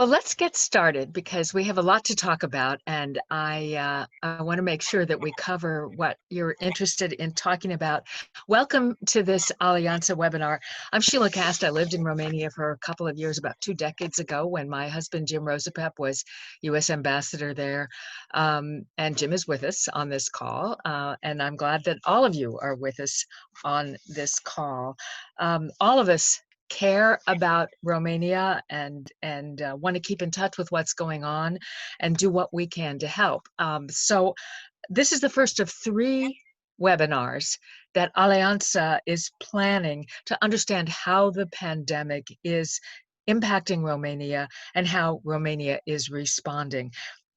Well, let's get started because we have a lot to talk about, and I want to make sure that we cover what you're interested in talking about. Welcome to this Alianta webinar. I'm Sheila Cast. I lived in Romania for a couple of years, about 2 decades ago, when my husband, Jim Rosapep, was U.S. ambassador there. And Jim is with us on this call, and I'm glad that all of you are with us on this call. All of us care about Romania and want to keep in touch with what's going on and do what we can to help. So this is the first of 3 webinars that Alianța is planning to understand how the pandemic is impacting Romania and how Romania is responding.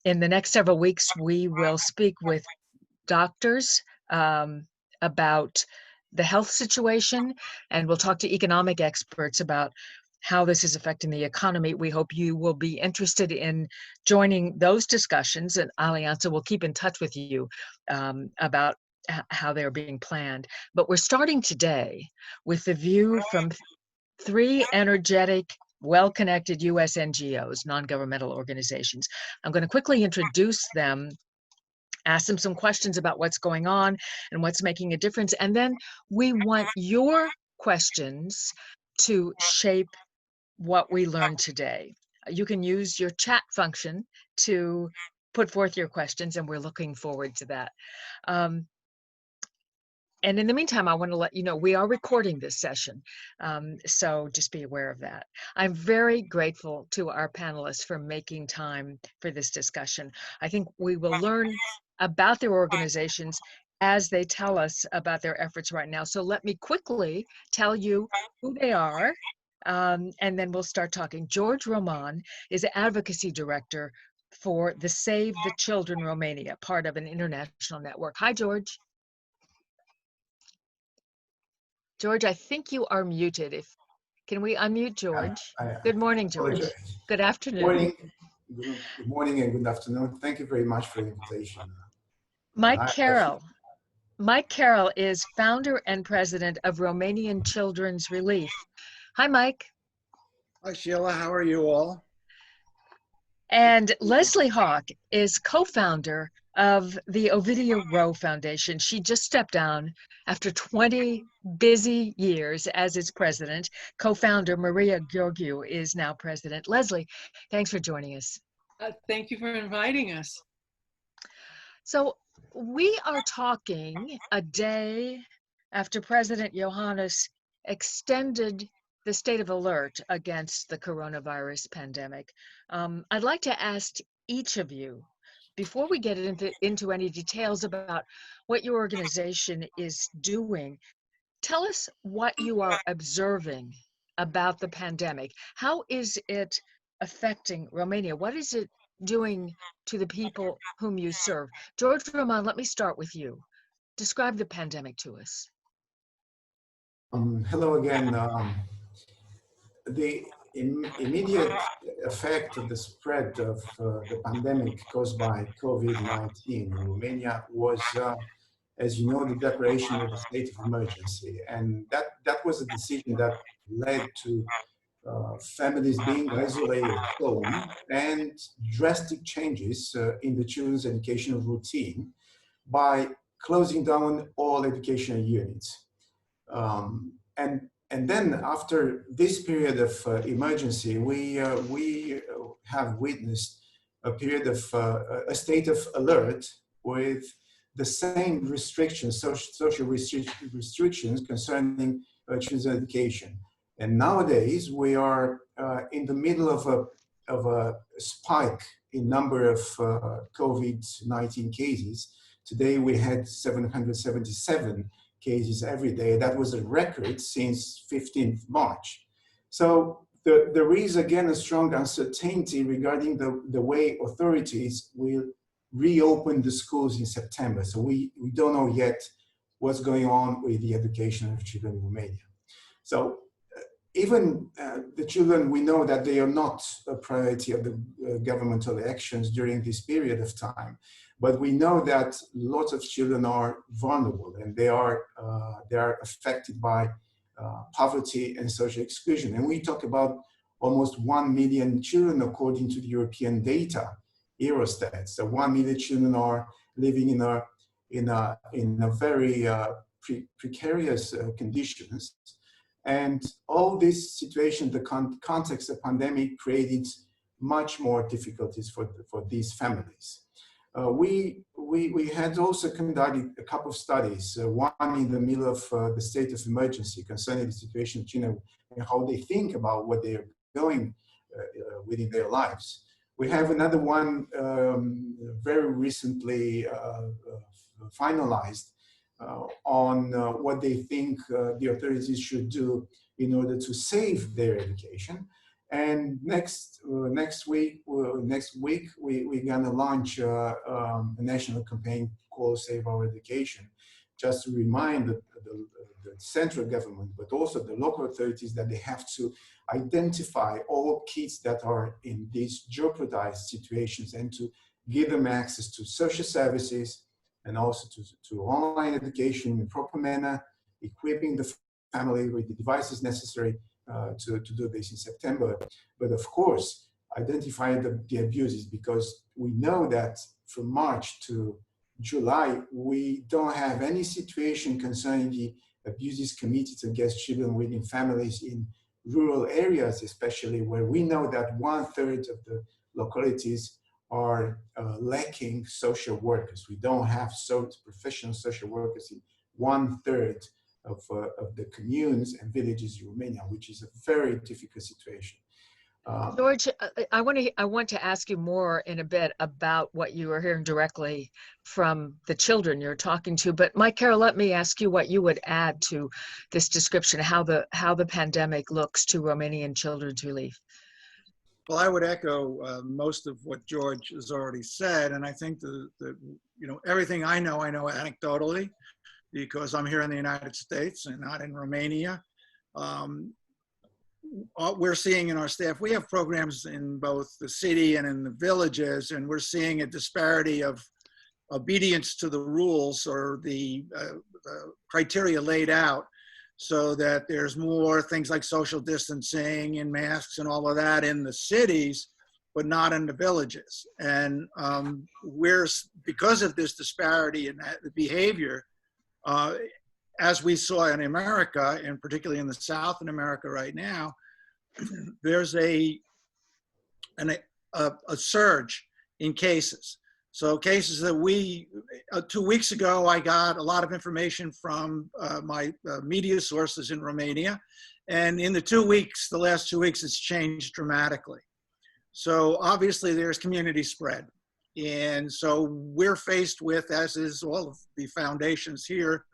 In the next several weeks, we will speak with doctors about the health situation, and we'll talk to economic experts about how this is affecting the economy. We hope you will be interested in joining those discussions, and Alianța will keep in touch with you about how they're being planned. But we're starting today with the view from 3 energetic, well-connected U.S. NGOs, non-governmental organizations. I'm going to quickly introduce them, ask them some questions about what's going on and what's making a difference. And then we want your questions to shape what we learned today. You can use your chat function to put forth your questions, and we're looking forward to that. And in the meantime, I want to let you know we are recording this session, so just be aware of that. I'm very grateful to our panelists for making time for this discussion. I think we will learn about their organizations as they tell us about their efforts right now. So let me quickly tell you who they are, and then we'll start talking. George Roman is Advocacy Director for the Save the Children Romania, part of an international network. Hi, George. George, I think you are muted. Can we unmute George? Good morning, George. Good afternoon. Good morning and good afternoon. Thank you very much for the invitation. Mike Carroll is founder and president of Romanian Children's Relief. Hi, Mike. Hi, Sheila. How are you all? And Leslie Hawk is co-founder of the Ovidiu Roe Foundation. She just stepped down after 20 busy years as its president. Co-founder Maria Gheorghiu is now president. Leslie, thanks for joining us. Thank you for inviting us. So we are talking a day after President Iohannis extended the state of alert against the coronavirus pandemic. I'd like to ask each of you, before we get into any details about what your organization is doing, tell us what you are observing about the pandemic. How is it affecting Romania? What is it doing to the people whom you serve? George Roman, let me start with you. Describe the pandemic to us. Hello again. The immediate effect of the spread of the pandemic caused by COVID-19 in Romania was, as you know, the declaration of a state of emergency. And that was a decision that led to families being isolated at home and drastic changes in the children's educational routine by closing down all educational units. And then after this period of emergency, we have witnessed a period of a state of alert with the same restrictions, social restrictions concerning children's education. And nowadays we are in the middle of a spike in number of COVID-19 cases. Today we had 777 cases every day. That was a record since 15th March. So there is again a strong uncertainty regarding the way authorities will reopen the schools in September. So we don't know yet what's going on with the education of children in Romania. So even the children, we know that they are not a priority of the governmental actions during this period of time. But we know that lots of children are vulnerable and they are affected by poverty and social exclusion. And we talk about almost 1 million children, according to the European data, Eurostat. So 1 million children are living in a very precarious conditions. And all this situation, the context of pandemic created much more difficulties for these families. We had also conducted a couple of studies, one in the middle of the state of emergency concerning the situation of children and how they think about what they are going within their lives. We have another one very recently finalized on what they think the authorities should do in order to save their education. And next week we're gonna launch a national campaign called Save Our Education, just to remind the central government, but also the local authorities, that they have to identify all kids that are in these jeopardized situations and to give them access to social services and also to online education in a proper manner, equipping the family with the devices necessary to do this in September. But of course, identify the abuses, because we know that from March to July, we don't have any situation concerning the abuses committed against children within families in rural areas, especially where we know that 1/3 of the localities are lacking social workers. We don't have professional social workers in 1/3 of the communes and villages in Romania, which is a very difficult situation. George, I want to ask you more in a bit about what you are hearing directly from the children you're talking to. But Mike Carroll, let me ask you what you would add to this description, how the pandemic looks to Romanian children's relief. Well, I would echo most of what George has already said, and I think everything I know anecdotally, because I'm here in the United States and not in Romania. We're seeing in our staff, we have programs in both the city and in the villages, and we're seeing a disparity of obedience to the rules or the criteria laid out, so that there's more things like social distancing and masks and all of that in the cities, but not in the villages. And because of this disparity in that behavior, as we saw in America, and particularly in the South in America right now, there's a surge in cases. So cases that 2 weeks ago, I got a lot of information from my media sources in Romania. And in the last 2 weeks, it's changed dramatically. So obviously there's community spread. And so we're faced with, as is all of the foundations here,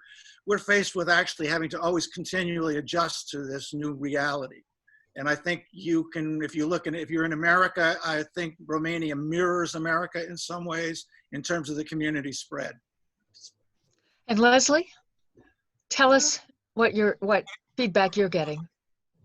we're faced with actually having to always continually adjust to this new reality. And I think if you're in America, I think Romania mirrors America in some ways in terms of the community spread. And Leslie, tell us what feedback you're getting.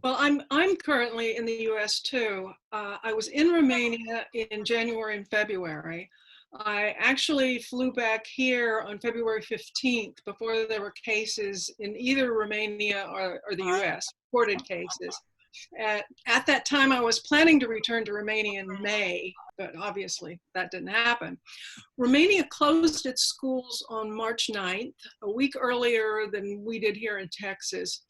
Well, I'm currently in the U.S. too. I was in Romania in January and February. I actually flew back here on February 15th before there were cases in either Romania or the U.S., reported cases. At that time, I was planning to return to Romania in May, but obviously that didn't happen. Romania closed its schools on March 9th, a week earlier than we did here in Texas.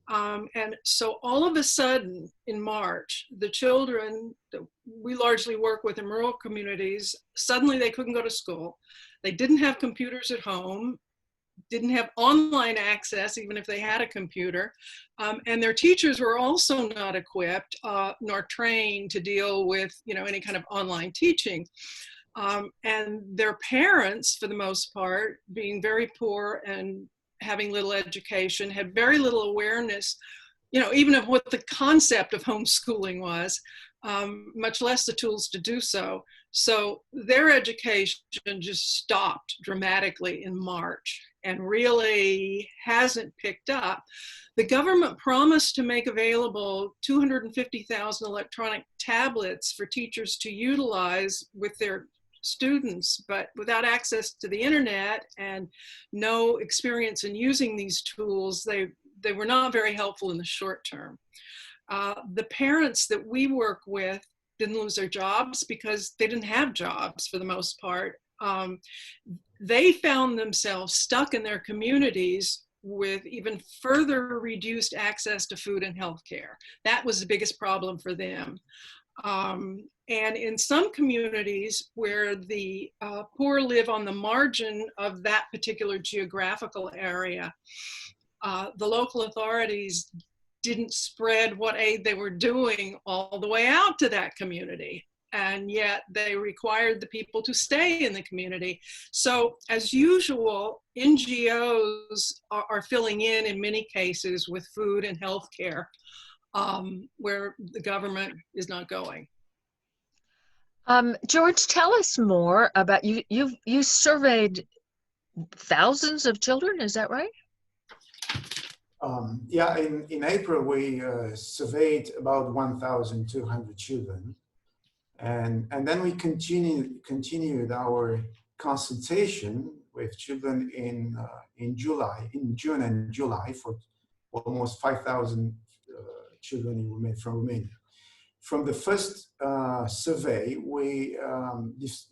And so all of a sudden in March, the children that we largely work with in rural communities, suddenly they couldn't go to school. They didn't have computers at home, didn't have online access, even if they had a computer. And their teachers were also not equipped nor trained to deal with any kind of online teaching. And their parents, for the most part, being very poor and having little education, had very little awareness, even of what the concept of homeschooling was, much less the tools to do so. So their education just stopped dramatically in March and really hasn't picked up. The government promised to make available 250,000 electronic tablets for teachers to utilize with their students, but without access to the internet and no experience in using these tools, they were not very helpful in the short term. The parents that we work with didn't lose their jobs because they didn't have jobs for the most part. They found themselves stuck in their communities with even further reduced access to food and health care. That was the biggest problem for them. And in some communities where the poor live on the margin of that particular geographical area, the local authorities didn't spread what aid they were doing all the way out to that community. And yet they required the people to stay in the community. So as usual, NGOs are filling in many cases with food and health care where the government is not going. George, tell us more about you surveyed thousands of children, is that right? Yeah, in April, we surveyed about 1,200 children. And then we continued our consultation with children in June and July for almost 5,000 children from Romania. From the first survey, we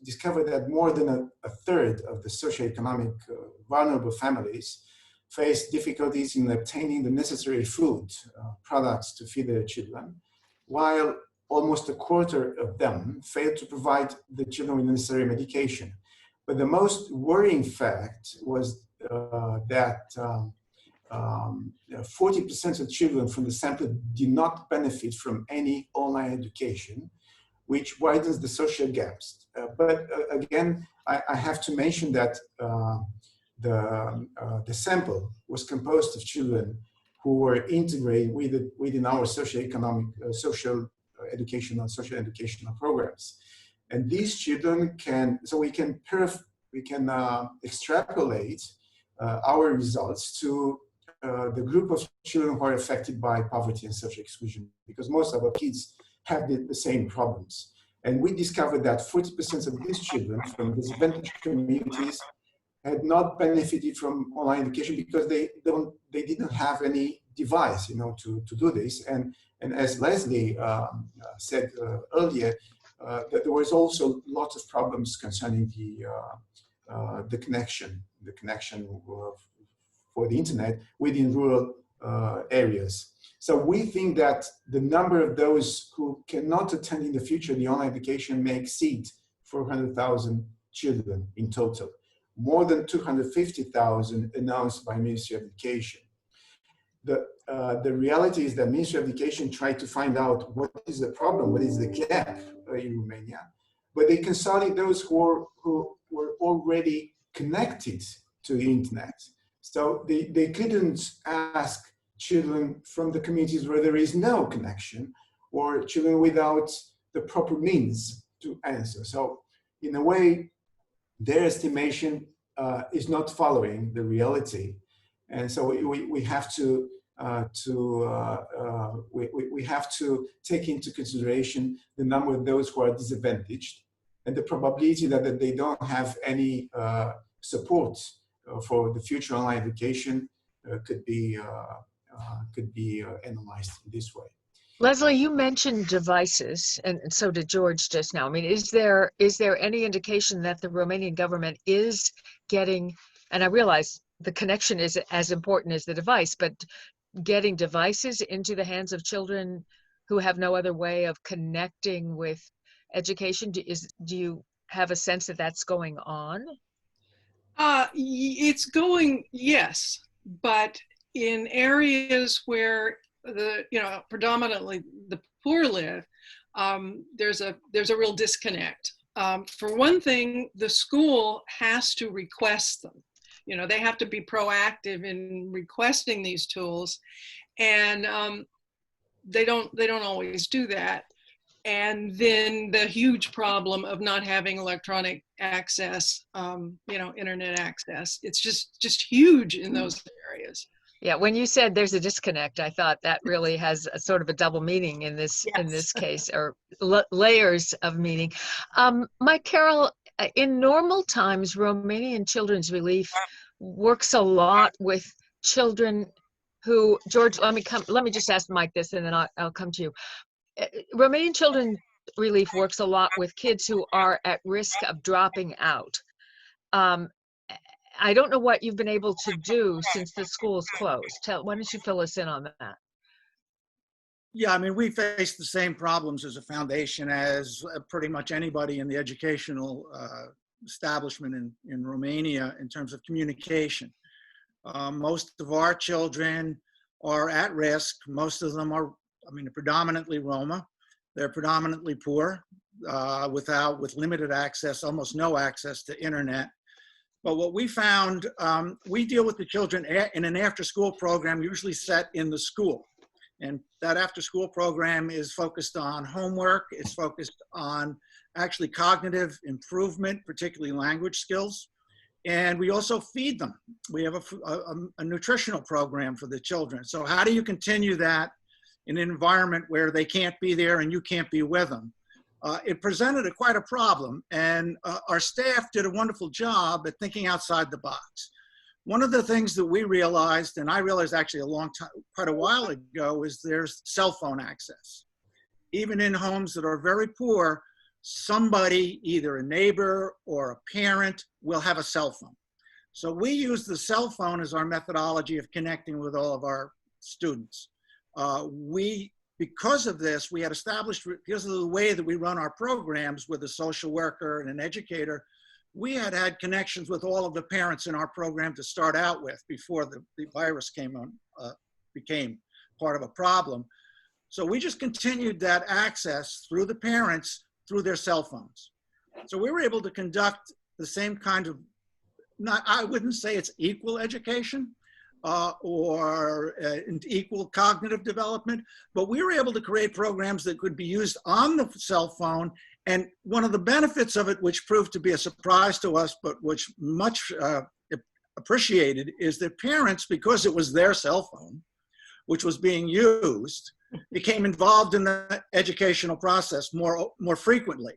discovered that more than a third of the socioeconomic vulnerable families face difficulties in obtaining the necessary food products to feed their children, while almost a quarter of them failed to provide the children with necessary medication. But the most worrying fact was that 40% of children from the sample did not benefit from any online education, which widens the social gaps. But again, I have to mention that the sample was composed of children who were integrated within our socioeconomic, social educational programs. And these children we can extrapolate our results to the group of children who are affected by poverty and social exclusion, because most of our kids have the same problems. And we discovered that 40% of these children from disadvantaged communities had not benefited from online education because they didn't have any device, to do this. And as Leslie said earlier, that there was also lots of problems concerning the connection for the internet within rural areas. So we think that the number of those who cannot attend in the future the online education may exceed 400,000 children in total, more than 250,000 announced by Ministry of Education. The reality is that Ministry of Education tried to find out what is the problem, what is the gap in Romania, but they consulted those who were already connected to the internet. So they couldn't ask children from the communities where there is no connection or children without the proper means to answer. So in a way, their estimation is not following the reality. And so we have to take into consideration the number of those who are disadvantaged and the probability that they don't have any support for the future online education could be analyzed in this way. Leslie, you mentioned devices, and so did George just now. I mean, is there any indication that the Romanian government is getting, and I realize the connection is as important as the device, but getting devices into the hands of children who have no other way of connecting with education? Do you have a sense that that's going on? It's going, yes, but in areas where predominantly the poor live, there's a real disconnect. For one thing, the school has to request them. They have to be proactive in requesting these tools, and they don't always do that. And then the huge problem of not having electronic access, internet access. It's just huge in those areas. Yeah, when you said there's a disconnect, I thought that really has a sort of a double meaning in this Yes. in this case, or layers of meaning. Mike Carroll, in normal times, Romanian Children's Relief works a lot with children who, George, let me just ask Mike this, and then I'll come to you. Romanian Children's Relief works a lot with kids who are at risk of dropping out. I don't know what you've been able to do since the school's closed. Why don't you fill us in on that? Yeah, I mean, we face the same problems as a foundation as pretty much anybody in the educational establishment in Romania in terms of communication. Most of our children are at risk. Most of them are, I mean, predominantly Roma. They're predominantly poor, with limited access, almost no access to internet. But what we found, we deal with the children in an after-school program usually set in the school. And that after-school program is focused on homework. It's focused on actually cognitive improvement, particularly language skills. And we also feed them. We have a nutritional program for the children. So how do you continue that in an environment where they can't be there and you can't be with them? It presented quite a problem, and our staff did a wonderful job at thinking outside the box. One of the things that we realized, and I realized actually quite a while ago, is there's cell phone access. Even in homes that are very poor, somebody, either a neighbor or a parent, will have a cell phone. So we use the cell phone as our methodology of connecting with all of our students. Because of this, we had established, because of the way that we run our programs with a social worker and an educator, we had connections with all of the parents in our program to start out with before the virus became part of a problem. So we just continued that access through the parents, through their cell phones. So we were able to conduct the same kind of, I wouldn't say it's equal education, or equal cognitive development, but we were able to create programs that could be used on the cell phone. And one of the benefits of it, which proved to be a surprise to us, but which much appreciated, is that parents, because it was their cell phone, which was being used, became involved in the educational process more frequently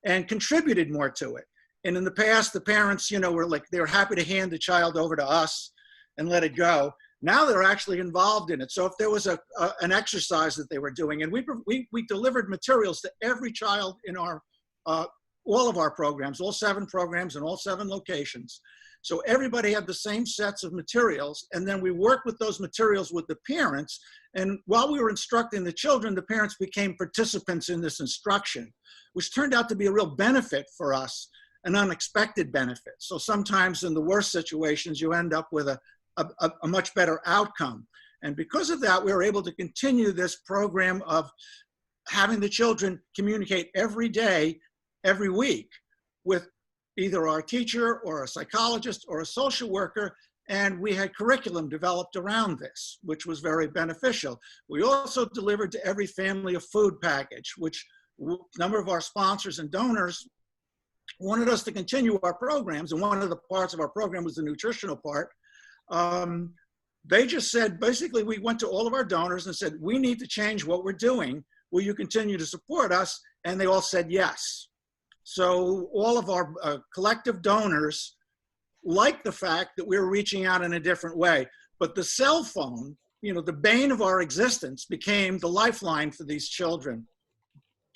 and contributed more to it. And in the past, the parents, were like, they were happy to hand the child over to us and let it go. Now they're actually involved in it. So if there was an exercise that they were doing, and we delivered materials to every child in our, all of our programs, all 7 programs in all 7 locations. So everybody had the same sets of materials, and then we worked with those materials with the parents. And while we were instructing the children, the parents became participants in this instruction, which turned out to be a real benefit for us, an unexpected benefit. So sometimes in the worst situations, you end up with a much better outcome. And because of that, we were able to continue this program of having the children communicate every day, every week, with either our teacher or a psychologist or a social worker. And we had curriculum developed around this, which was very beneficial. We also delivered to every family a food package, which a number of our sponsors and donors wanted us to continue our programs. And one of the parts of our program was the nutritional part. They just said, basically, we went to all of our donors and said, we need to change what we're doing. Will you continue to support us? And they all said yes. So all of our collective donors liked the fact that we were reaching out in a different way. But the cell phone, the bane of our existence, became the lifeline for these children,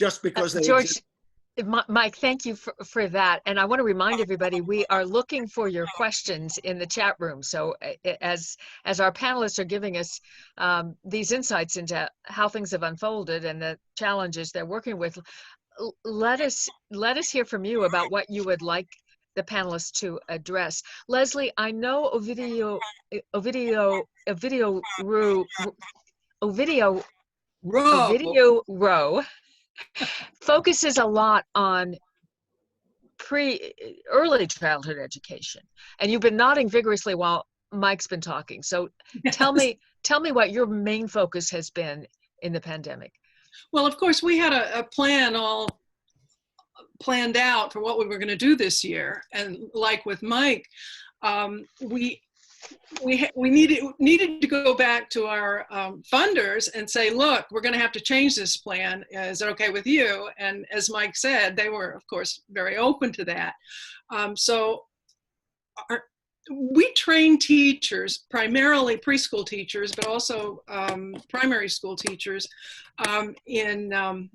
just because they George, exist. Mike, thank you for that. And I want to remind everybody, we are looking for your questions in the chat room. So as our panelists are giving us these insights into how things have unfolded and the challenges they're working with, let us hear from you about what you would like the panelists to address. Leslie, I know Ovidio Rowe focuses a lot on early childhood education, and you've been nodding vigorously while Mike's been talking. So yes. tell me what your main focus has been in the pandemic. Well, of course, we had a plan all planned out for what we were going to do this year, and like with Mike, we needed to go back to our funders and say, look, we're going to have to change this plan. Is it okay with you? And as Mike said, they were, of course, very open to that. So we train teachers, primarily preschool teachers, but also primary school teachers, in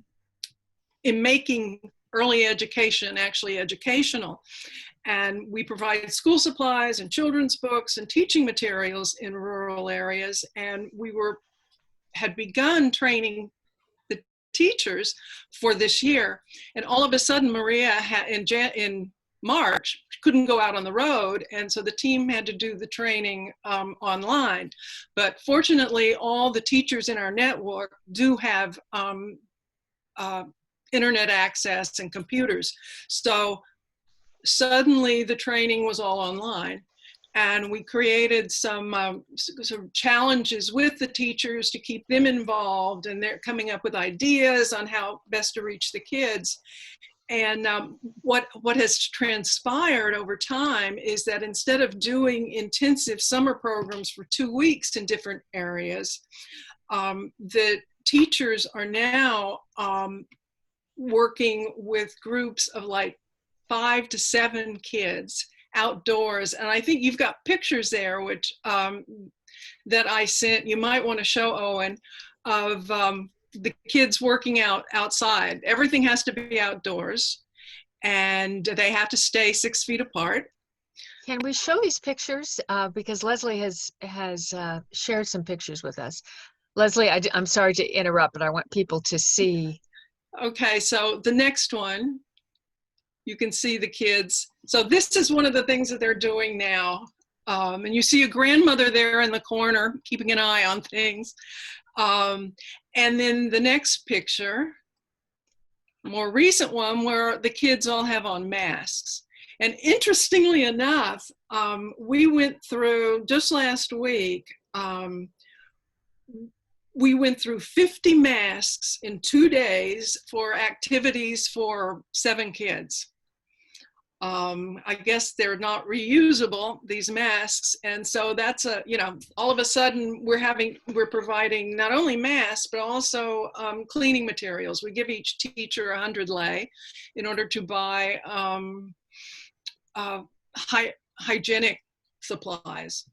making early education actually educational. And we provide school supplies and children's books and teaching materials in rural areas. And we had begun training the teachers for this year. And all of a sudden, Maria in March couldn't go out on the road, and so the team had to do the training online. But fortunately, all the teachers in our network do have internet access and computers. So suddenly the training was all online. And we created some challenges with the teachers to keep them involved, and they're coming up with ideas on how best to reach the kids. And what has transpired over time is that instead of doing intensive summer programs for 2 weeks in different areas, the teachers are now working with groups of like 5 to 7 kids outdoors. And I think you've got pictures there, which that I sent. You might want to show, Owen, of the kids working outside. Everything has to be outdoors, and they have to stay 6 feet apart. Can we show these pictures? Because Leslie has shared some pictures with us. Leslie, I'm sorry to interrupt, but I want people to see. Okay, so the next one, you can see the kids. So this is one of the things that they're doing now. And you see a grandmother there in the corner, keeping an eye on things. And then the next picture, more recent one, where the kids all have on masks. And interestingly enough, we went through, just last week, we went through 50 masks in 2 days for activities for 7 kids. I guess they're not reusable, these masks. And so that's all of a sudden we're providing not only masks, but also cleaning materials. We give each teacher 100 lei in order to buy hygienic supplies.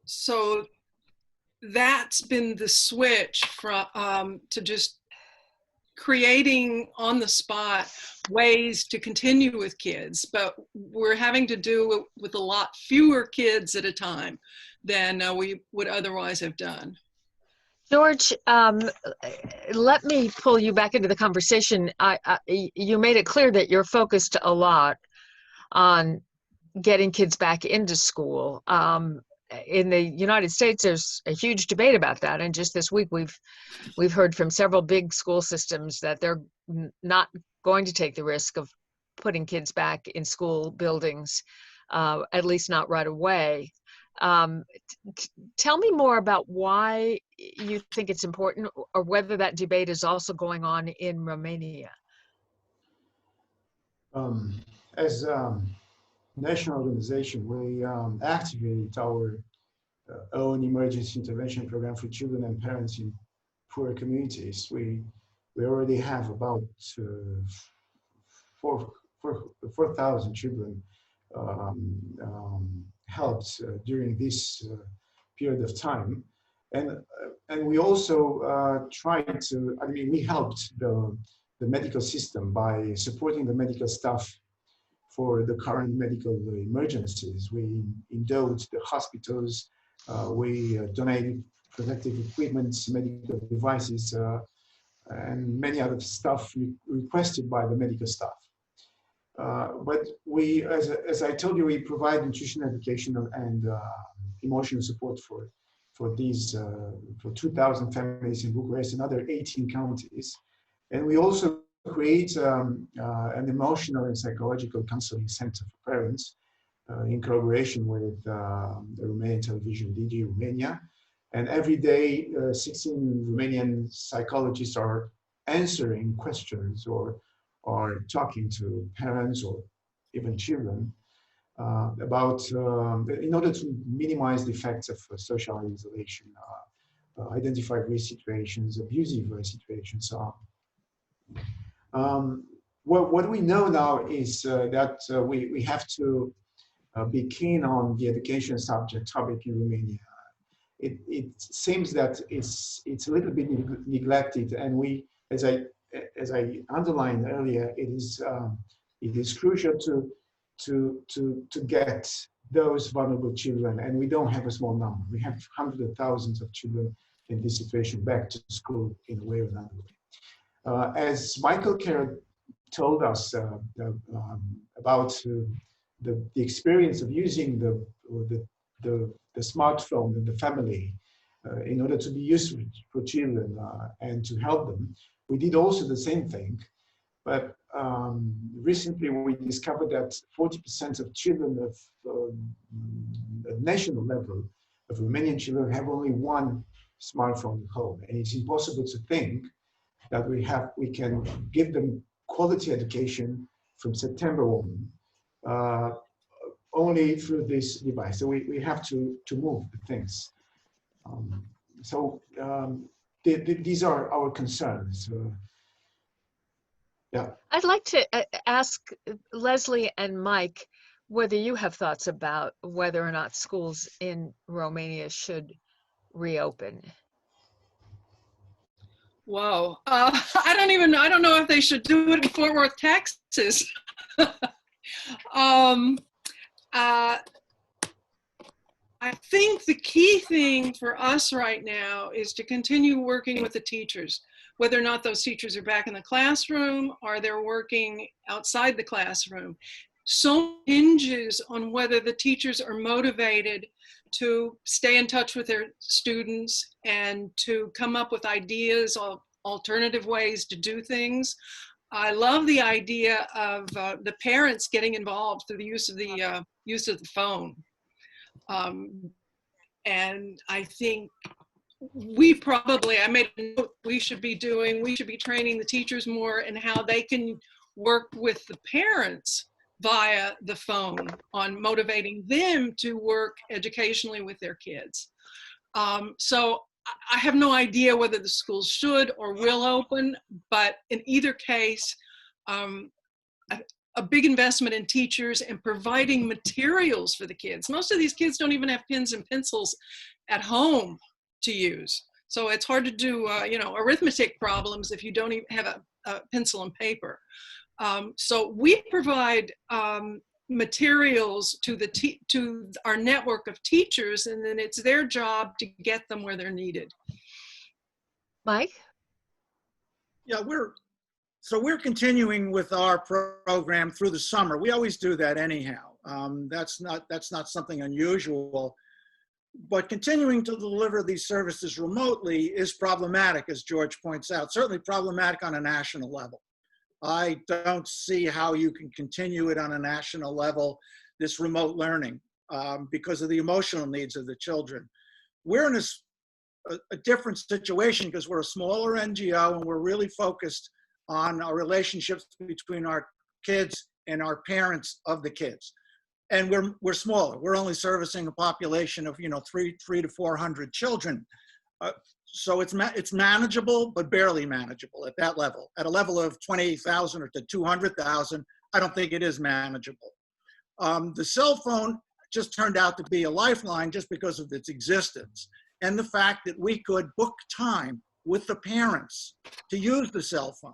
So that's been the switch from to just creating on the spot ways to continue with kids, but we're having to do it with a lot fewer kids at a time than we would otherwise have done. George, let me pull you back into the conversation. You made it clear that you're focused a lot on getting kids back into school. In the United States, there's a huge debate about that, and just this week we've heard from several big school systems that they're not going to take the risk of putting kids back in school buildings, at least not right away. Tell me more about why you think it's important, or whether that debate is also going on in Romania. As national organization, we activated our own emergency intervention program for children and parents in poor communities. We already have about 4,000 children helped during this period of time, and we also tried to. I mean, we helped the medical system by supporting the medical staff for the current medical emergencies. We endowed the hospitals, we donated protective equipment, medical devices, and many other stuff requested by the medical staff. But we, as I told you, we provide nutrition education and emotional support for these, for 2,000 families in Bucharest and other 18 counties. And we also create an emotional and psychological counseling center for parents in collaboration with the Romanian television DG Romania. And every day, 16 Romanian psychologists are answering questions or talking to parents or even children about, in order to minimize the effects of social isolation, identify risk situations, abusive situations, so on. what we know now is that we have to be keen on the education topic in Romania. It seems that it's a little bit neglected, and we, as I underlined earlier, it is crucial to get those vulnerable children, and we don't have a small number. We have hundreds of thousands of children in this situation back to school in a way or another. As Michael Carrot told us about the experience of using the smartphone in the family in order to be useful for children and to help them, we did also the same thing. But recently we discovered that 40% of children at national level of Romanian children have only one smartphone at home. And it's impossible to think that we can give them quality education from September on only through this device. So we have to move the things. These are our concerns. Yeah. I'd like to ask Leslie and Mike whether you have thoughts about whether or not schools in Romania should reopen. Whoa. I don't know if they should do it in Fort Worth, Texas. I think the key thing for us right now is to continue working with the teachers, whether or not those teachers are back in the classroom or they're working outside the classroom. So hinges on whether the teachers are motivated to stay in touch with their students and to come up with ideas of alternative ways to do things. I love the idea of the parents getting involved through the use of the phone. And I think I made a note, we should be training the teachers more in how they can work with the parents via the phone on motivating them to work educationally with their kids. So I have no idea whether the schools should or will open, but in either case, a big investment in teachers and providing materials for the kids. Most of these kids don't even have pens and pencils at home to use. So it's hard to do, arithmetic problems if you don't even have a pencil and paper. So we provide materials to our network of teachers, and then it's their job to get them where they're needed. Mike? Yeah, we're continuing with our program through the summer. We always do that anyhow. That's not something unusual. But continuing to deliver these services remotely is problematic, as George points out, certainly problematic on a national level. I don't see how you can continue it on a national level, this remote learning, because of the emotional needs of the children. We're in a different situation because we're a smaller NGO and we're really focused on our relationships between our kids and our parents of the kids. And we're smaller. We're only servicing a population of 300 to 400 children. So it's manageable, but barely manageable at that level. At a level of 20,000 or to 200,000, I don't think it is manageable. The cell phone just turned out to be a lifeline just because of its existence and the fact that we could book time with the parents to use the cell phone,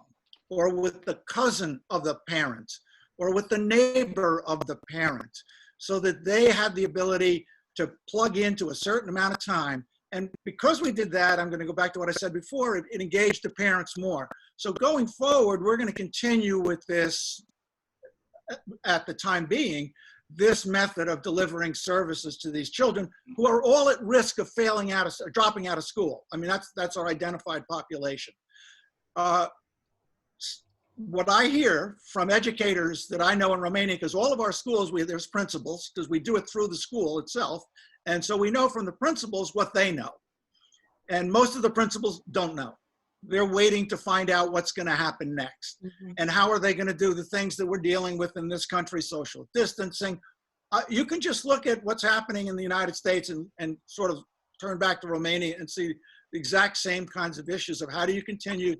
or with the cousin of the parents, or with the neighbor of the parent, so that they had the ability to plug into a certain amount of time. And because we did that, I'm going to go back to what I said before, it engaged the parents more. So going forward, we're going to continue with this, at the time being, this method of delivering services to these children who are all at risk of dropping out of school. I mean, that's our identified population. What I hear from educators that I know in Romania, because all of our schools, there's principals, because we do it through the school itself. And so we know from the principals what they know. And most of the principals don't know. They're waiting to find out what's going to happen next. Mm-hmm. And how are they going to do the things that we're dealing with in this country, social distancing. You can just look at what's happening in the United States and sort of turn back to Romania and see the exact same kinds of issues of how do you continue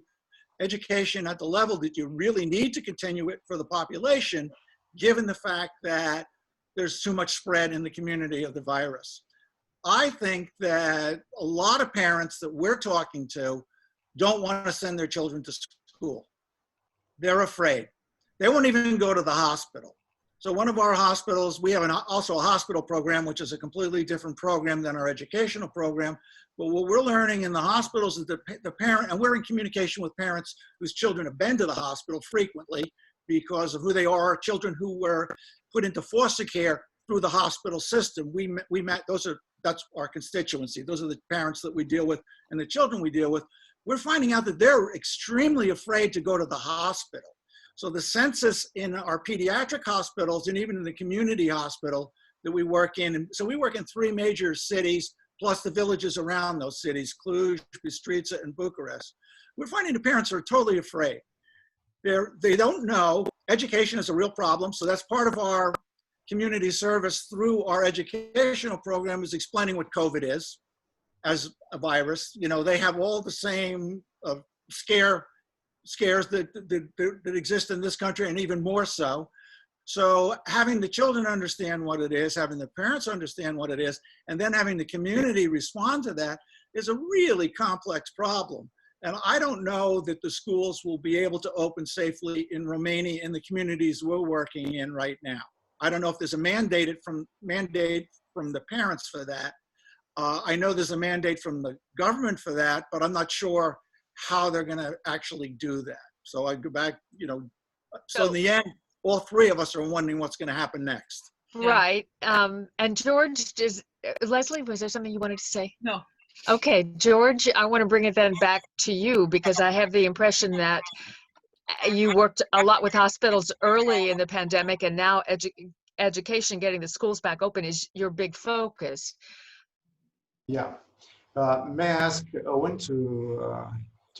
education at the level that you really need to continue it for the population, given the fact that there's too much spread in the community of the virus. I think that a lot of parents that we're talking to don't want to send their children to school. They're afraid. They won't even go to the hospital. So one of our hospitals, we have also a hospital program, which is a completely different program than our educational program. But what we're learning in the hospitals is that the parent, and we're in communication with parents whose children have been to the hospital frequently because of who they are, children who were put into foster care through the hospital system. We met, that's our constituency. Those are the parents that we deal with and the children we deal with. We're finding out that they're extremely afraid to go to the hospital. So the census in our pediatric hospitals and even in the community hospital that we work in, and so we work in 3 major cities, plus the villages around those cities, Cluj, Bistrița, and Bucharest. We're finding the parents are totally afraid. They don't know. Education is a real problem, so that's part of our community service through our educational program is explaining what COVID is as a virus. You know, they have all the same scares that exist in this country, and even more so. So having the children understand what it is, having the parents understand what it is, and then having the community respond to that is a really complex problem. And I don't know that the schools will be able to open safely in Romania in the communities we're working in right now. I don't know if there's a mandate from the parents for that. I know there's a mandate from the government for that, but I'm not sure how they're going to actually do that. So I go back, you know, so in the end, all 3 of us are wondering what's going to happen next. Right. And George, Leslie, was there something you wanted to say? No. Okay, George, I want to bring it then back to you because I have the impression that you worked a lot with hospitals early in the pandemic, and now education, getting the schools back open is your big focus. Yeah. May I ask Owen to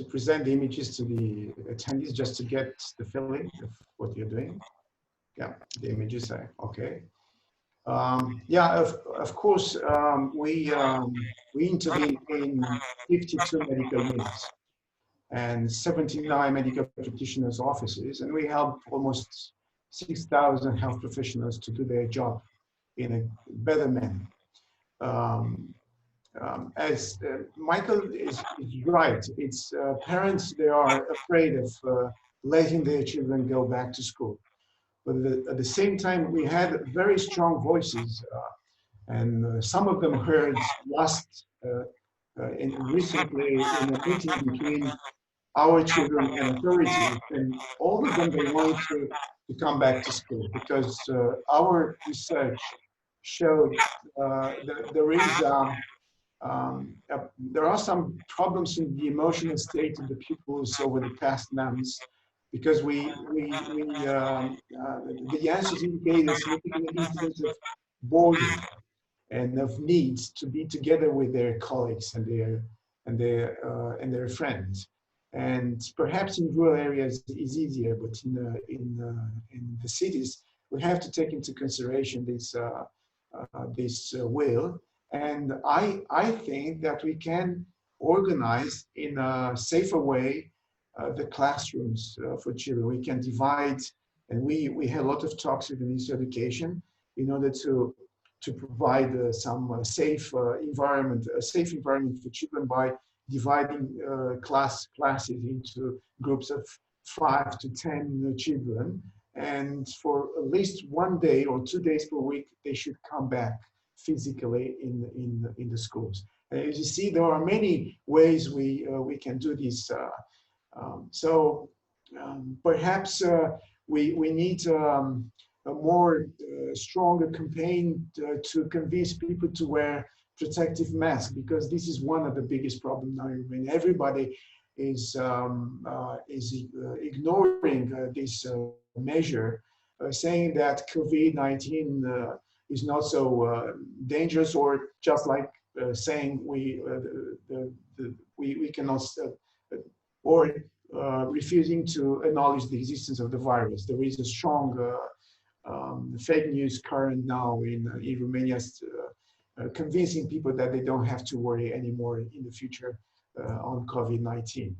present the images to the attendees just to get the feeling of what you're doing? Yeah, the images are okay. Yeah, of course, we intervene in 52 medical units and 79 medical practitioners' offices, and we help almost 6,000 health professionals to do their job in a better manner. As Michael is right, it's parents, they are afraid of letting their children go back to school. But at the same time, we had very strong voices, and some of them heard recently in a meeting between our children and authorities, and all of them, they want to come back to school because our research showed that there are some problems in the emotional state of the pupils over the past months, because the answers indicate a significant incidence of boredom and of needs to be together with their colleagues and their friends. And perhaps in rural areas is easier, but in the cities we have to take into consideration this will. And I think that we can organize in a safer way the classrooms for children. We can divide, and we had a lot of talks with the Ministry of Education in order to provide some safe environment for children by dividing classes into groups of 5 to 10 children, and for at least 1 day or 2 days per week they should come back physically in the schools. As you see, there are many ways we can do this. Perhaps we need a more stronger campaign to convince people to wear protective masks, because this is one of the biggest problems now. When everybody is ignoring this measure, saying that COVID-19 is not so dangerous, or just like saying we cannot, or refusing to acknowledge the existence of the virus. There is a strong fake news current now in Romania, convincing people that they don't have to worry anymore in the future on COVID-19.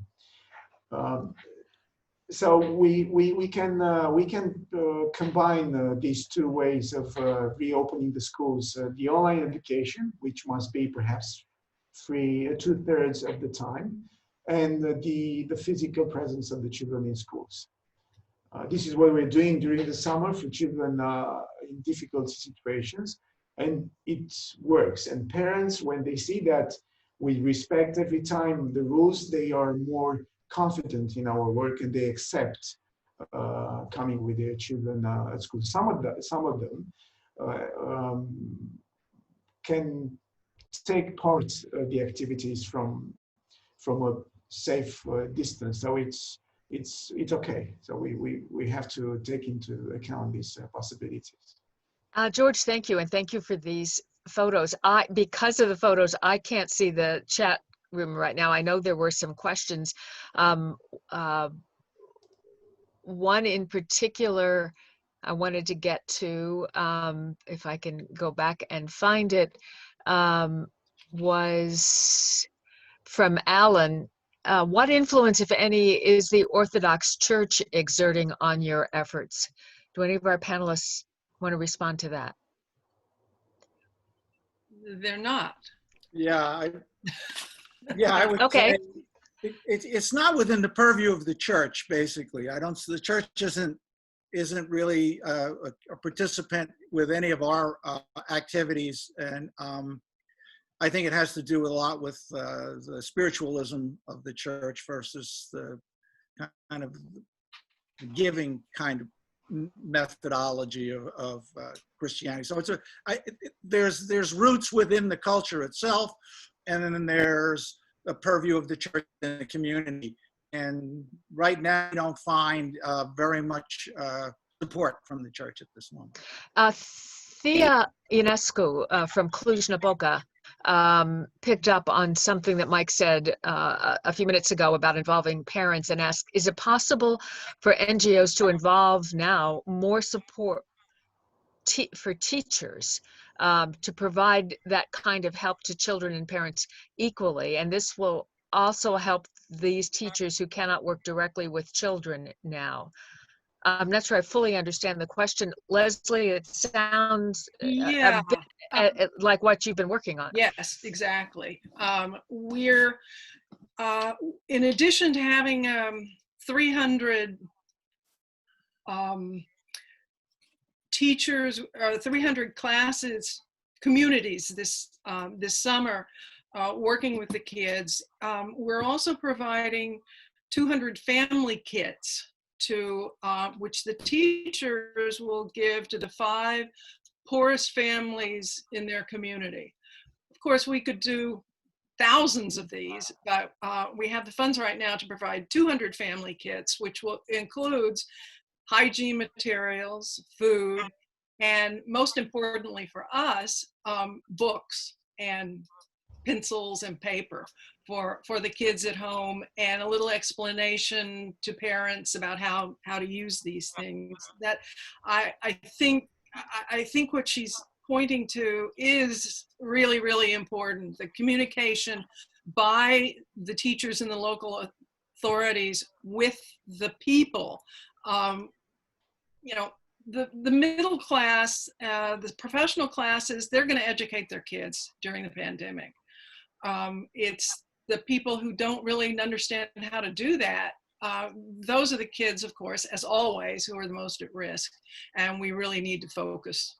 so we can combine these two ways of reopening the schools: the online education, which must be perhaps free 2/3 of the time, and the physical presence of the children in schools. This is what we're doing during the summer for children in difficult situations, and it works. And parents, when they see that we respect every time the rules, they are more confident in our work, and they accept coming with their children at school. Some of them can take part of the activities from a safe distance. So it's okay. So we have to take into account these possibilities. George, thank you, and thank you for these photos. Because of the photos, I can't see the chat room right now. I know there were some questions. One in particular I wanted to get to, if I can go back and find it, was from Alan. What influence, if any, is the Orthodox Church exerting on your efforts? Do any of our panelists want to respond to that? They're not. Yeah, I would Okay. say it's not within the purview of the church. Basically, the church isn't really a participant with any of our activities, and I think it has to do a lot with the spiritualism of the church versus the kind of giving kind of methodology of Christianity. So there's roots within the culture itself, and then there's the purview of the church and the community. And right now, you don't find very much support from the church at this moment. Thea Ionescu from Cluj-Napoca picked up on something that Mike said a few minutes ago about involving parents, and asked, is it possible for NGOs to involve now more support for teachers to provide that kind of help to children and parents equally? And this will also help these teachers who cannot work directly with children now. I'm not sure I fully understand the question. Leslie, it sounds a bit like what you've been working on. Yes, exactly. We're, in addition to having 300 teachers, 300 classes, communities this summer, working with the kids, we're also providing 200 family kits to which the teachers will give to the 5 poorest families in their community. Of course, we could do thousands of these, but we have the funds right now to provide 200 family kits, which includes hygiene materials, food, and most importantly for us, books and pencils and paper for the kids at home, and a little explanation to parents about how to use these things. That I think what she's pointing to is really, really important. The communication by the teachers and the local authorities with the people. You know, the middle class, the professional classes, they're going to educate their kids during the pandemic. It's the people who don't really understand how to do that. Those are the kids, of course, as always, who are the most at risk. And we really need to focus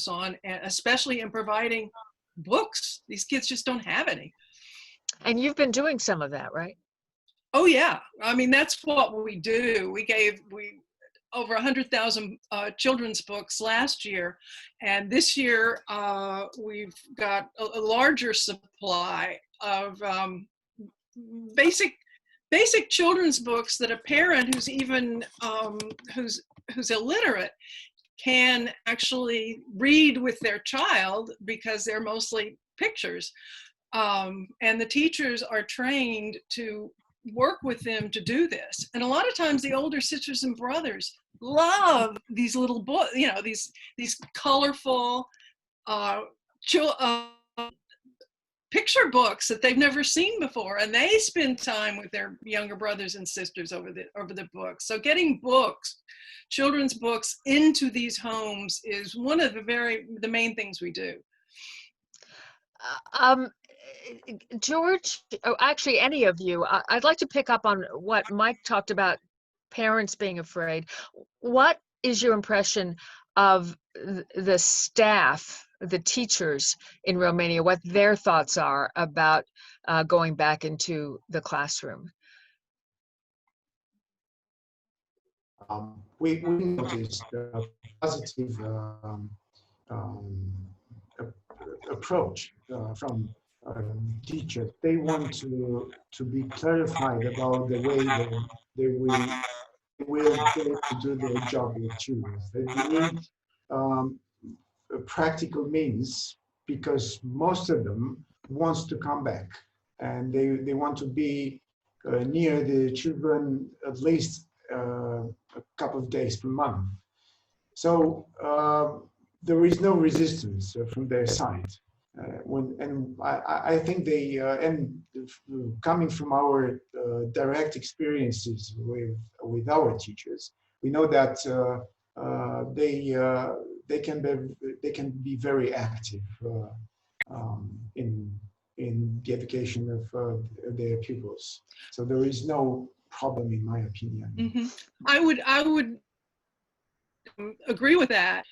on, especially in providing books. These kids just don't have any. And you've been doing some of that, right? Oh yeah, I mean, that's what we do. We over 100,000 children's books last year, and this year we've got a larger supply of basic children's books that a parent who's even who's illiterate can actually read with their child, because they're mostly pictures, and the teachers are trained to work with them to do this. And a lot of times the older sisters and brothers love these little books, you know, these colorful picture books that they've never seen before, and they spend time with their younger brothers and sisters over the books. So getting books, children's books, into these homes is one of the main things we do. George, actually any of you, I'd like to pick up on what Mike talked about, parents being afraid. What is your impression of the staff, the teachers in Romania, what their thoughts are about going back into the classroom? We noticed a positive approach from teachers. They want to be clarified about the way that they will go to do their job with children. They need practical means, because most of them wants to come back, and they want to be near the children at least a couple of days per month. So there is no resistance from their side. I think they, and coming from our direct experiences with our teachers, we know that they can be very active in the education of their pupils. So there is no problem, in my opinion. Mm-hmm. I would agree with that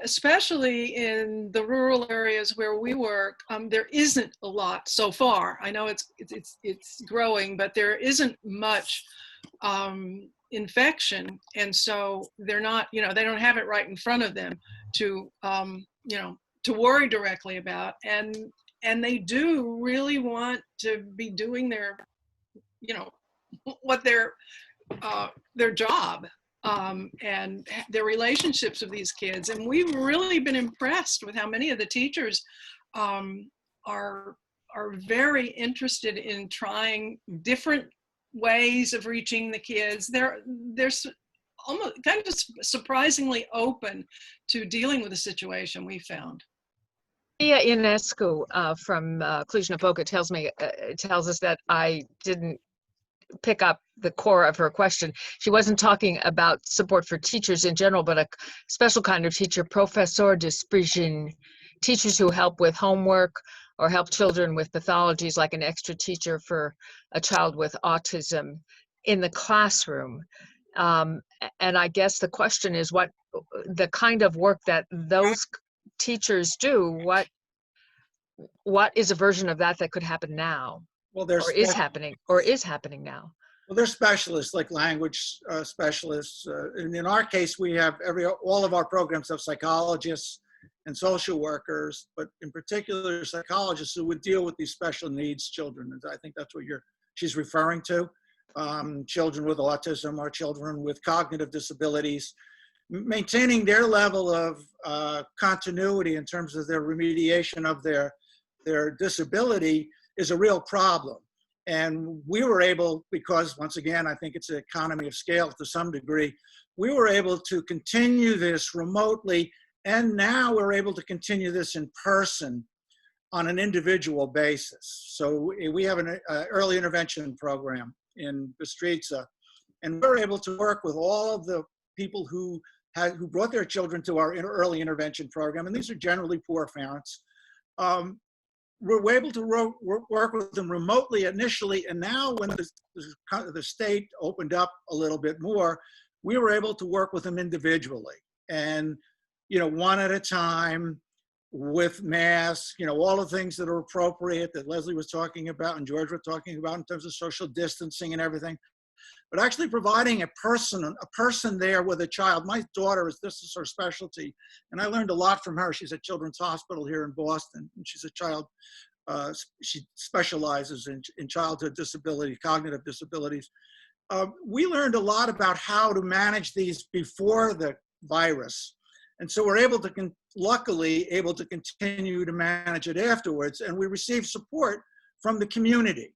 especially in the rural areas where we work, there isn't a lot so far. I know it's growing, but there isn't much infection, and so they're not, they don't have it right in front of them to to worry directly about, and they do really want to be doing their what their job, and their relationships with these kids. And we've really been impressed with how many of the teachers are very interested in trying different ways of reaching the kids. They're almost kind of surprisingly open to dealing with the situation, we found. Mia Ionescu from Cluj-Napoca tells us that I didn't pick up the core of her question. She wasn't talking about support for teachers in general, but a special kind of teacher, professor de sprijin, teachers who help with homework or help children with pathologies, like an extra teacher for a child with autism in the classroom. And I guess the question is, what the kind of work that those teachers do, what is a version of that could happen now? Well, is happening now. Well, they're specialists, like language specialists. And in our case, we have all of our programs have psychologists and social workers, but in particular, psychologists who would deal with these special needs children. And I think that's what she's referring to. Children with autism or children with cognitive disabilities, maintaining their level of continuity in terms of their remediation of their disability is a real problem. And we were able, because once again, I think it's an economy of scale to some degree, we were able to continue this remotely, and now we're able to continue this in person on an individual basis. So we have an early intervention program in Bistrița, and we're able to work with all of the people who brought their children to our early intervention program, and these are generally poor parents. We're able to work with them remotely initially, and now when the state opened up a little bit more, we were able to work with them individually, and one at a time, with masks, all the things that are appropriate that Leslie was talking about and George was talking about in terms of social distancing and everything. But actually providing a person there with a child. My daughter, this is her specialty, and I learned a lot from her. She's at Children's Hospital here in Boston, and she's a child, she specializes in childhood disability, cognitive disabilities. We learned a lot about how to manage these before the virus. And so we're luckily able to continue to manage it afterwards, and we receive support from the community.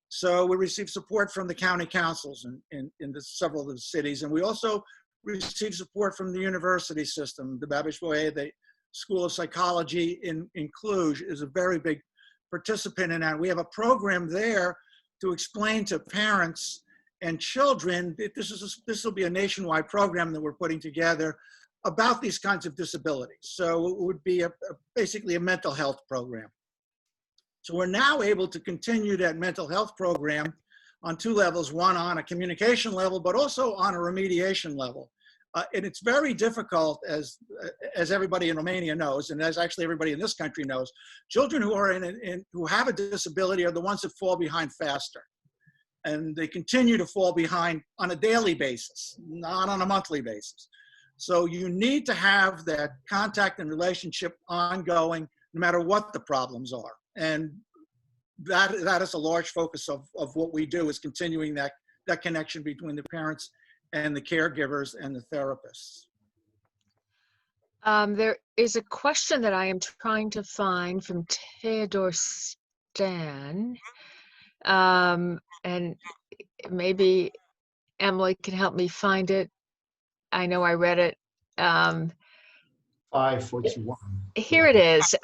So we receive support from the county councils in several of the cities, and we also receive support from the university system. The Babeș-Bolyai, the School of Psychology in Cluj, is a very big participant in that. We have a program there to explain to parents and children, this will be a nationwide program that we're putting together about these kinds of disabilities. So it would be basically a mental health program. So we're now able to continue that mental health program on two levels, one on a communication level, but also on a remediation level. And it's very difficult, as everybody in Romania knows, and as actually everybody in this country knows, children who are who have a disability are the ones that fall behind faster. And they continue to fall behind on a daily basis, not on a monthly basis. So you need to have that contact and relationship ongoing, no matter what the problems are. And that is a large focus of what we do, is continuing that connection between the parents and the caregivers and the therapists. There is a question that I am trying to find from Theodore Stan. And maybe Emily can help me find it. I know I read it. 541. Here it is.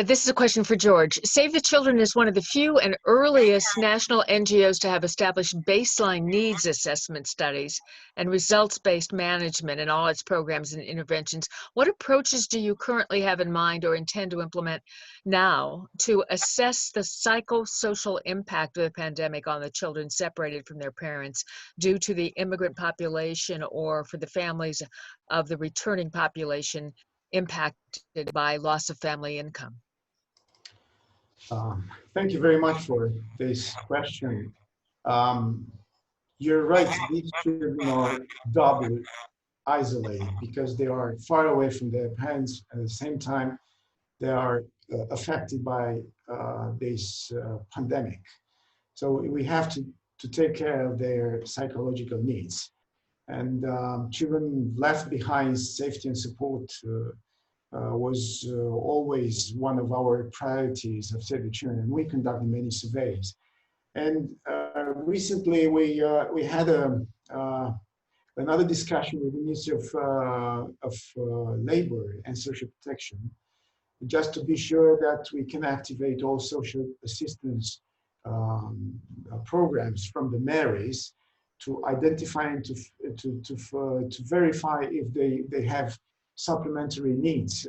This is a question for George. Save the Children is one of the few and earliest national NGOs to have established baseline needs assessment studies and results-based management in all its programs and interventions. What approaches do you currently have in mind or intend to implement now to assess the psychosocial impact of the pandemic on the children separated from their parents due to the immigrant population, or for the families of the returning population impacted by loss of family income? Thank you very much for this question. You're right, these children are doubly isolated because they are far away from their parents. At the same time, they are affected by this pandemic. So we have to take care of their psychological needs. And children left behind, safety and support was always one of our priorities of Save the Children. We conducted many surveys. And recently we had another discussion with the Ministry of Labor and Social Protection, just to be sure that we can activate all social assistance programs from the mayories to identify and to verify if they have supplementary needs,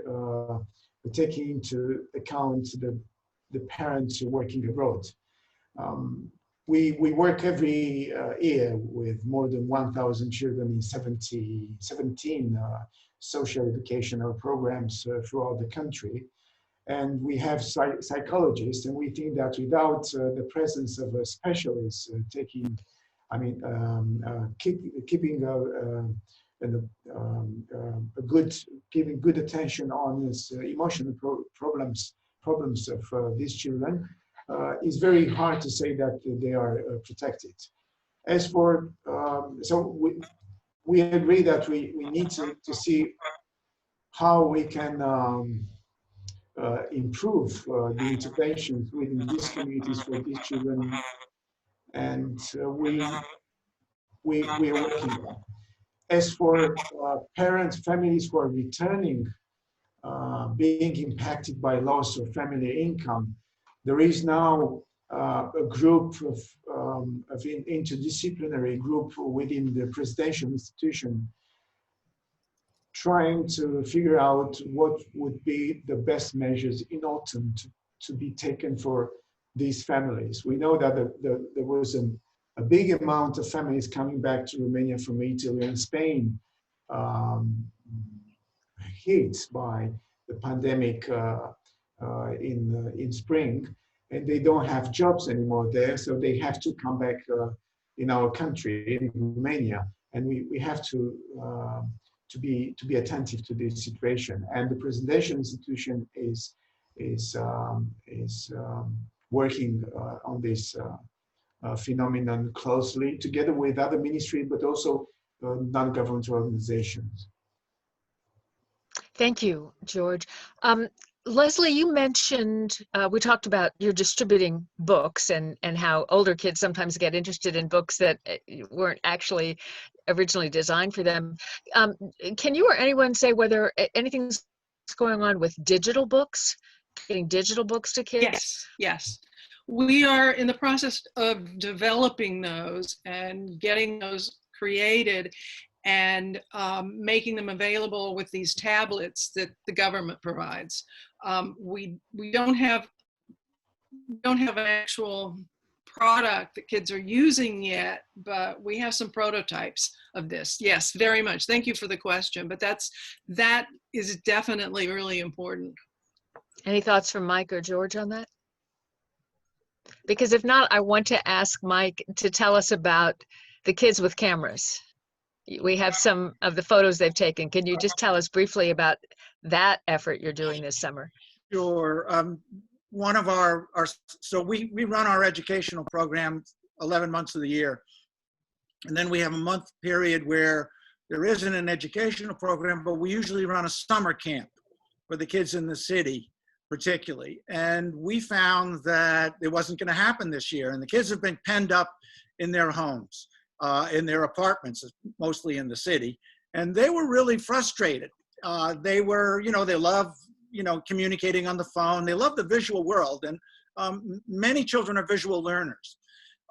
taking into account the parents working abroad. We work every year with more than 1,000 children in 17 social educational programs throughout the country. And we have psychologists, and we think that without the presence of a specialist giving good attention on this emotional problems of these children, it's very hard to say that they are protected. As for, so we agree that we need to see how we can improve the interventions within these communities for these children, and we are working on. As for parents, families who are returning, being impacted by loss of family income, there is now a group of interdisciplinary group within the presidential institution trying to figure out what would be the best measures in autumn to be taken for these families. We know that there was a big amount of families coming back to Romania from Italy and Spain, hit by the pandemic in spring, and they don't have jobs anymore there, so they have to come back in our country, in Romania, and we have to be attentive to this situation. And the presidential institution is working on this phenomenon closely, together with other ministries, but also non-governmental organizations. Thank you, George. Leslie, you mentioned, we talked about you're distributing books and how older kids sometimes get interested in books that weren't actually originally designed for them. Can you or anyone say whether anything's going on with digital books? getting digital books to kids? Yes, yes. We are in the process of developing those and getting those created and making them available with these tablets that the government provides. We don't have an actual product that kids are using yet, but we have some prototypes of this. Yes, very much. Thank you for the question, but that is definitely really important. Any thoughts from Mike or George on that? Because if not, I want to ask Mike to tell us about the kids with cameras. We have some of the photos they've taken. Can you just tell us briefly about that effort you're doing this summer? Sure. One of so we run our educational program 11 months of the year. And then we have a month period where there isn't an educational program, but we usually run a summer camp for the kids in the city, particularly. And we found that it wasn't going to happen this year. And the kids have been penned up in their homes, in their apartments, mostly in the city. And they were really frustrated. They were, they love, communicating on the phone. They love the visual world. And many children are visual learners.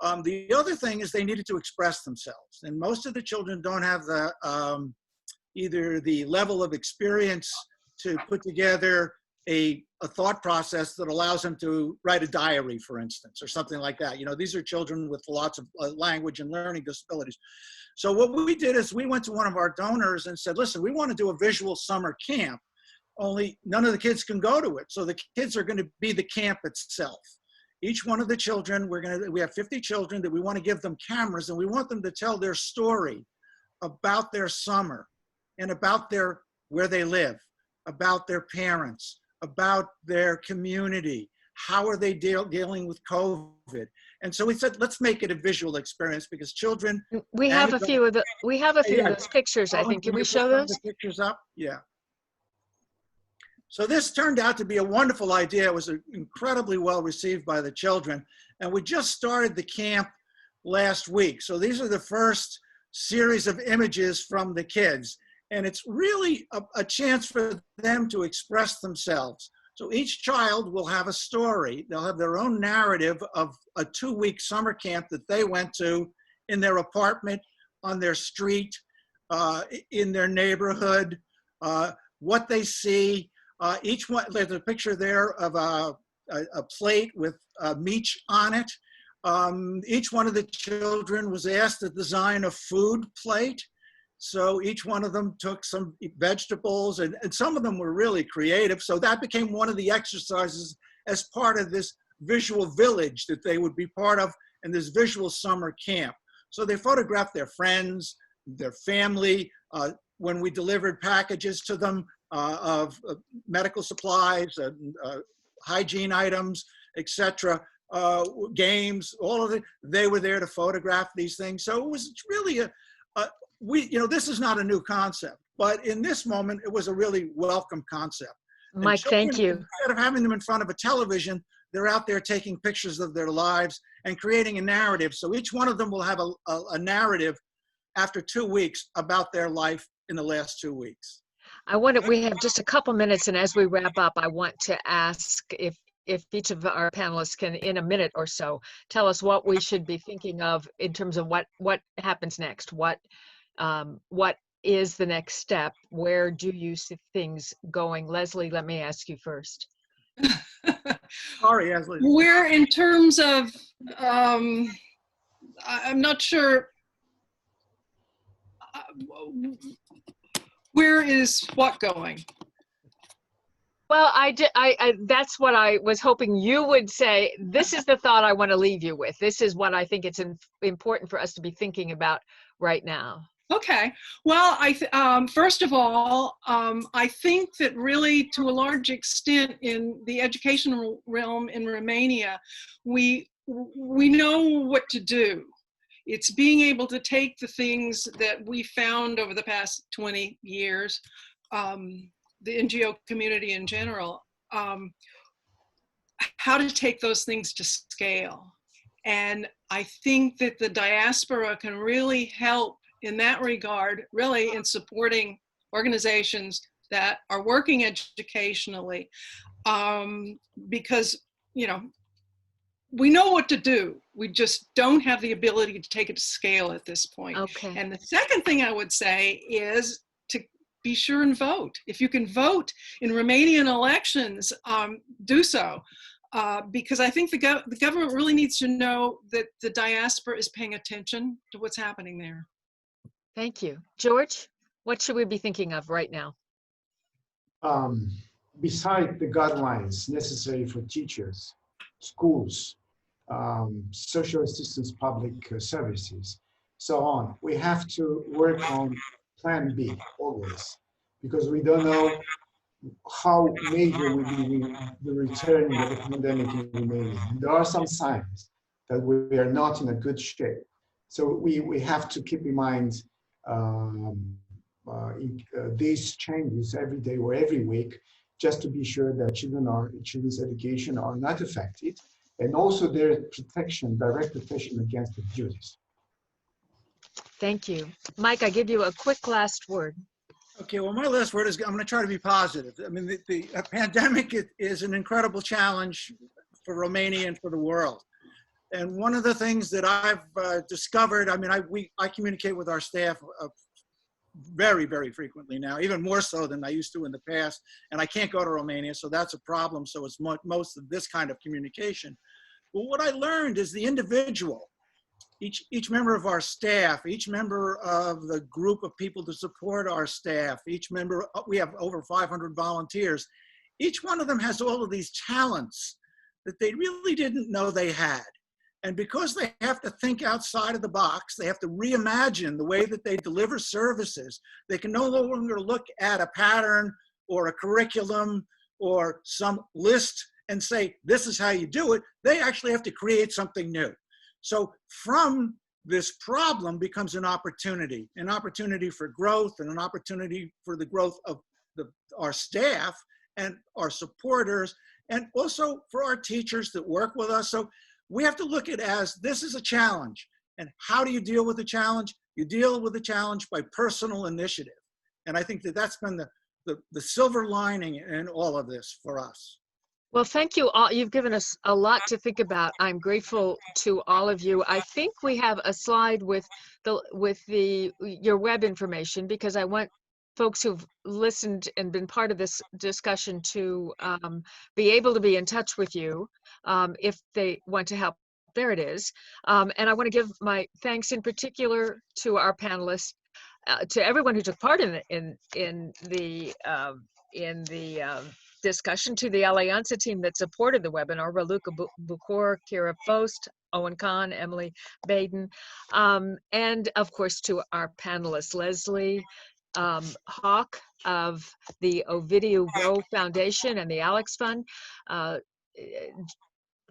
The other thing is they needed to express themselves. And most of the children don't have the either the level of experience to put together a thought process that allows them to write a diary, for instance, or something like that. These are children with lots of language and learning disabilities. So what we did is we went to one of our donors and said, listen, we want to do a visual summer camp, only none of the kids can go to it. So the kids are going to be the camp itself. Each one of the children, we have 50 children that we want to give them cameras, and we want them to tell their story about their summer and about where they live, about their parents, about their community. How are they dealing with COVID? And so we said, let's make it a visual experience because children. We have a few of those pictures, I think. Can we show those? The pictures up? Yeah. So this turned out to be a wonderful idea. It was incredibly well received by the children. And we just started the camp last week. So these are the first series of images from the kids. And it's really a chance for them to express themselves. So each child will have a story. They'll have their own narrative of a 2-week summer camp that they went to in their apartment, on their street, in their neighborhood, what they see. Each one, there's a picture there of a plate with meat on it. Each one of the children was asked to design a food plate. So each one of them took some vegetables, and some of them were really creative. So that became one of the exercises as part of this visual village that they would be part of in this visual summer camp. So they photographed their friends, their family, when we delivered packages to them of medical supplies, hygiene items, etc., games, all of it. They were there to photograph these things. So it was really this is not a new concept, but in this moment, it was a really welcome concept. Mike, thank you. Instead of having them in front of a television, they're out there taking pictures of their lives and creating a narrative. So each one of them will have a narrative after 2 weeks about their life in the last 2 weeks. We have just a couple minutes, and as we wrap up, I want to ask if each of our panelists can, in a minute or so, tell us what we should be thinking of in terms of what happens next. What is the next step? Where do you see things going? Leslie, let me ask you first. Sorry, Leslie. Where in terms of, I'm not sure, where is what going? Well, that's what I was hoping you would say. This is the thought I want to leave you with. This is what I think it's important for us to be thinking about right now. Okay. Well, first of all, I think that really, to a large extent, in the educational realm in Romania, we know what to do. It's being able to take the things that we found over the past 20 years, the NGO community in general, how to take those things to scale. And I think that the diaspora can really help in that regard, really in supporting organizations that are working educationally. because, you know, we know what to do. We just don't have the ability to take it to scale at this point. Okay. And the second thing I would say is to be sure and vote. If you can vote in Romanian elections, do so. Because I think the government really needs to know that the diaspora is paying attention to what's happening there. Thank you. George, what should we be thinking of right now? Beside the guidelines necessary for teachers, schools, social assistance, public services, so on, we have to work on plan B always, because we don't know how major will be the return of the pandemic in Romania. And there are some signs that we are not in a good shape. So we have to keep in mind these changes every day or every week, just to be sure that children's education are not affected, and also their protection, direct protection against abuse. Thank you. Mike, I give you a quick last word. Okay, well, my last word is I'm going to try to be positive. I mean, the pandemic is an incredible challenge for Romania and for the world. And one of the things that I've discovered, I mean, I communicate with our staff very, very frequently now, even more so than I used to in the past. And I can't go to Romania, so that's a problem. So it's most of this kind of communication. But what I learned is the individual, each member of our staff, each member of the group of people to support our staff, each member, we have over 500 volunteers. Each one of them has all of these talents that they really didn't know they had. And because they have to think outside of the box, they have to reimagine the way that they deliver services. They can no longer look at a pattern or a curriculum or some list and say, this is how you do it. They actually have to create something new. So from this problem becomes an opportunity for growth and an opportunity for the growth of our staff and our supporters, and also for our teachers that work with us. So we have to look at it as this is a challenge. And how do you deal with the challenge? You deal with the challenge by personal initiative. And I think that that's been the silver lining in all of this for us. Well, thank you all. You've given us a lot to think about. I'm grateful to all of you. I think we have a slide with your web information, because I want folks who've listened and been part of this discussion to be able to be in touch with you if they want to help. There it is. And I want to give my thanks in particular to our panelists, to everyone who took part in the discussion, to the Alianta team that supported the webinar: Raluca Bucor, Kira Fost, Owen Kahn, Emily Baden, and of course to our panelists, Leslie Hawk of the Ovidiu Go Foundation and the Alex Fund,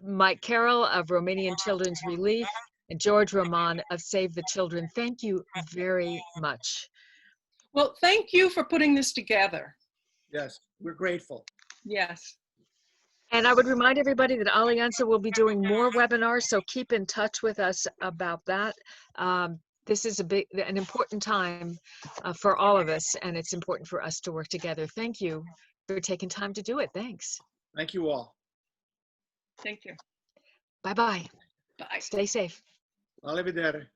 Mike Carroll of Romanian Children's Relief, and George Roman of Save the Children. Thank you very much. Well, thank you for putting this together. Yes, we're grateful. Yes. And I would remind everybody that Alianza will be doing more webinars, so keep in touch with us about that. This is an important time for all of us, and it's important for us to work together. Thank you for taking time to do it. Thanks. Thank you all. Thank you. Bye-bye. Bye. Stay safe. Arrivederci.